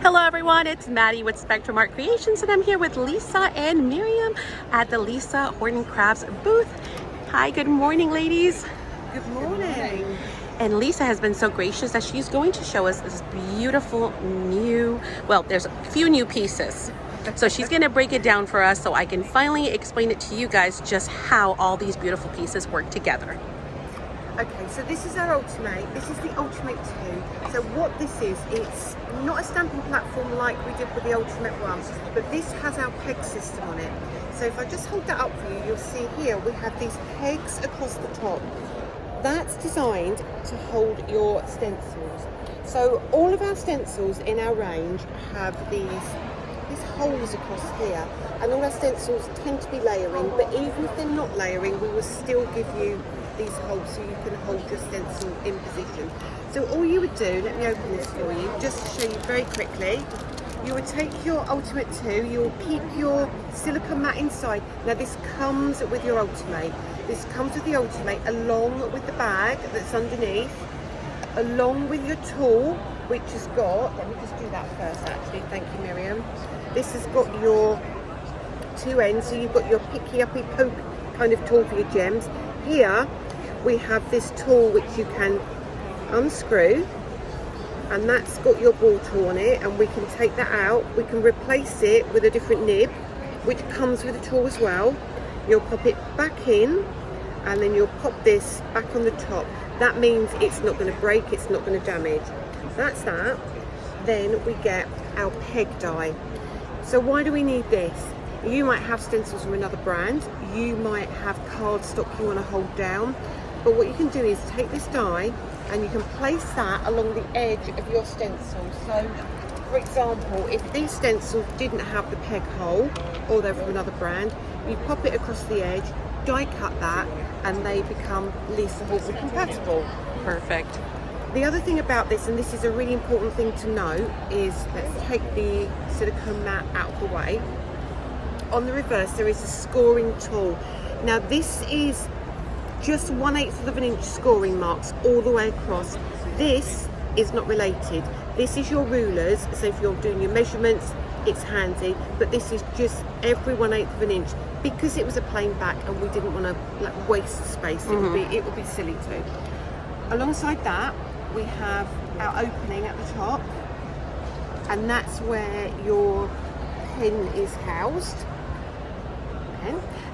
Hello everyone, it's Maddie with Spectrum Art Creations and I'm here with Lisa and Miriam at the Lisa Horton Crafts booth. Hi, good morning ladies. Good morning. And Lisa has been so gracious that she's going to show us this beautiful new, well, there's a few new pieces. So she's going to break it down for us so I can finally explain it to you guys just how all these beautiful pieces work together. Okay, so this is our Ultimate. This is the Ultimate 2. So what this is, it's not a stamping platform like we did with the Ultimate 1, but this has our peg system on it. So if I just hold that up for you, you'll see here we have these pegs across the top. That's designed to hold your stencils. So all of our stencils in our range have these holes across here, and all our stencils tend to be layering, but even if they're not layering, we will still give you these holes so you can hold your stencil in position. So all you would do, let me open this for you, just to show you very quickly, you would take your Ultimate 2, you'll keep your silicone mat inside. Now this comes with your Ultimate. This comes with the Ultimate along with the bag that's underneath, along with your tool, which has got, let me just do that first actually, thank you Miriam. This has got your two ends, so you've got your picky uppy poke kind of tool for your gems. Here we have this tool which you can unscrew, and that's got your ball tool on it, and we can take that out, we can replace it with a different nib which comes with the tool as well. You'll pop it back in and then you'll pop this back on the top. That means it's not going to break, it's not going to damage. That's that. Then we get our peg die. So why do we need this? You might have stencils from another brand, you might have cardstock you want to hold down, but what you can do is take this die and you can place that along the edge of your stencil. So for example, if these stencils didn't have the peg hole, or they're from another brand, you pop it across the edge, die cut that, and they become Lisa Horton compatible. Perfect. The other thing about this, and this is a really important thing to note, is let's take the silicone mat out of the way. On the reverse there is a scoring tool. Now this is just 1/8 of an inch scoring marks all the way across. This is not related. This is your rulers, so if you're doing your measurements it's handy, but this is just every 1/8 of an inch because it was a plain back and we didn't want to waste space. It would be silly to. Alongside that we have our opening at the top, and that's where your pen is housed.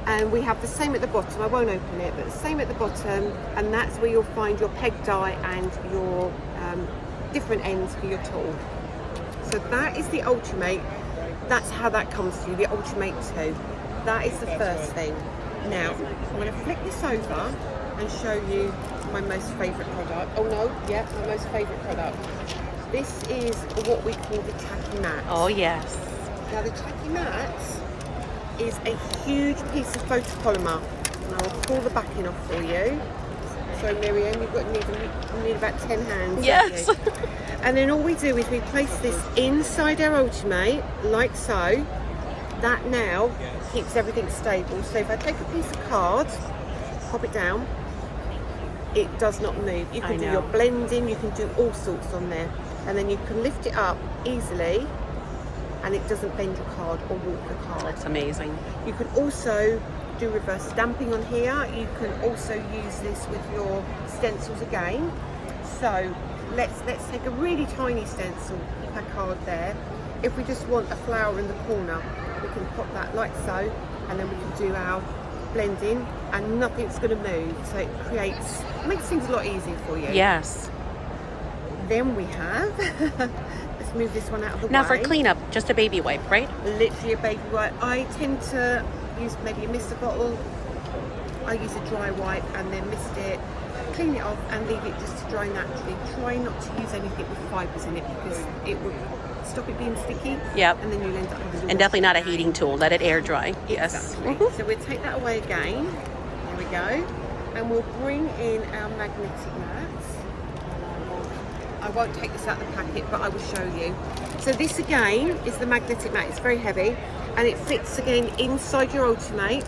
And we have the same at the bottom. I won't open it, but the same at the bottom, and that's where you'll find your peg die and your different ends for your tool. So that is the Ultimate. That's how that comes to you, the Ultimate 2. That is the first thing. Now I'm going to flick this over and show you my most favourite product. Oh no, yeah, my most favourite product. This is what we call the Tacky mat. Oh yes. Now the Tacky mat is a huge piece of photopolymer. Now I'll pull the backing off for you. So Miriam, you've got need about 10 hands. Yes. And then all we do is we place this inside our Ultimate, like so. That now keeps everything stable. So if I take a piece of card, pop it down, it does not move. You can do your blending, you can do all sorts on there. And then you can lift it up easily and it doesn't bend your card or warp your card. That's amazing. You can also do reverse stamping on here. You can also use this with your stencils again. So let's take a really tiny stencil, keep our card there. If we just want a flower in the corner, we can pop that like so, and then we can do our blending and nothing's going to move. So it makes things a lot easier for you. Yes. Then we have, let's move this one out of the way. Now for cleanup, just a baby wipe, right? Literally a baby wipe. I tend to use maybe a mister bottle. I use a dry wipe and then mist it, clean it off and leave it just to dry naturally. Try not to use anything with fibres in it because it will stop it being sticky. Yep. And then you'll end up having to And definitely not a heating tool. Let it air dry. Yes. Exactly. So we'll take that away again. There we go. And we'll bring in our magnetic mats. I won't take this out of the packet, but I will show you. So this again is the magnetic mat. It's very heavy and it fits again inside your Ultimate,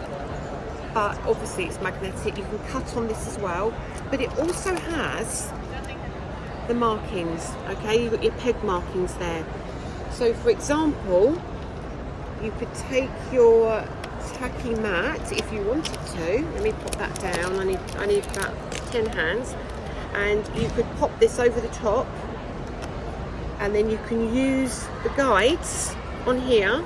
but obviously it's magnetic. You can cut on this as well, but it also has the markings. Okay, you've got your peg markings there. So for example, you could take your tacky mat if you wanted to. Let me pop that down. I need about 10 hands. And you could pop this over the top, and then you can use the guides on here.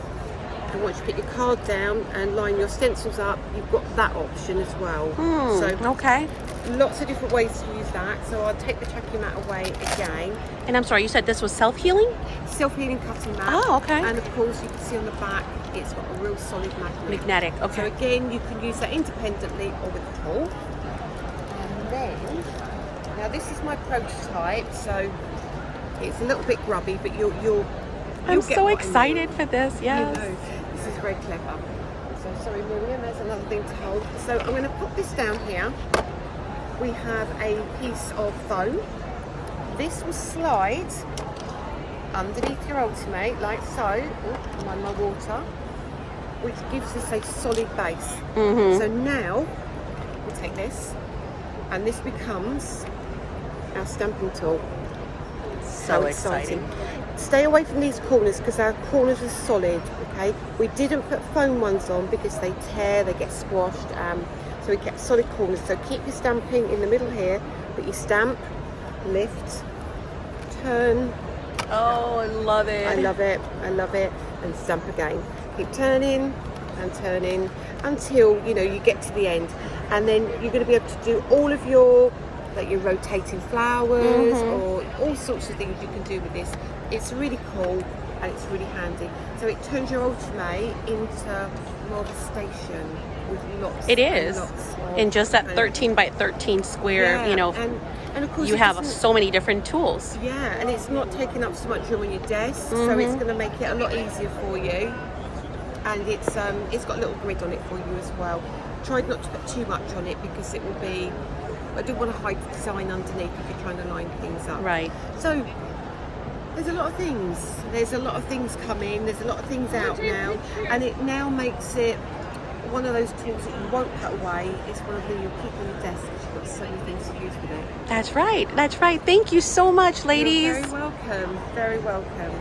And once you put your card down and line your stencils up, you've got that option as well. So Okay. lots of different ways to use that. So I'll take the tacky mat away again. And I'm sorry, you said this was self-healing? Self-healing cutting mat. Oh, okay. And of course you can see on the back, it's got a real solid magnet. Magnetic, So okay. again, you can use that independently or with a tool. And then, now this is my prototype, so it's a little bit grubby, but you'll I'm get so what I excited mean. for this, yes. You know, this is very clever. So sorry, Miriam, there's another thing to hold. So I'm going to put this down here. We have a piece of foam. This will slide underneath your Ultimate, like so. Oh, I'm on my water, which gives us a solid base. So now we'll take this, and this becomes our stamping tool. So exciting. Stay away from these corners because our corners are solid, okay? We didn't put foam ones on because they tear, they get squashed, so we kept solid corners. So keep your stamping in the middle here, but you stamp, lift, turn. Oh, I love it. I love it, I love it, and stamp again. Keep turning and turning until, you know, you get to the end. And then you're going to be able to do all of your, like your rotating flowers or all sorts of things you can do with this. It's really cool and it's really handy. So it turns your Ultimate into more of a station with lots. It is. And lots of, In just that 13 by 13 square, yeah, you know, and of course you it have doesn't- so many different tools. Yeah, and it's not taking up so much room on your desk, so it's going to make it a lot easier for you. And it's got a little grid on it for you as well. Tried not to put too much on it because it will be. I do want to hide the design underneath if you're trying to line things up. Right. So there's a lot of things. There's a lot of things coming. There's a lot of things out now, and it now makes it one of those tools that you won't put away. It's one of them you'll keep on your desk because you've got so many things to use with it. That's right. That's right. Thank you so much, ladies. You're very welcome. Very welcome.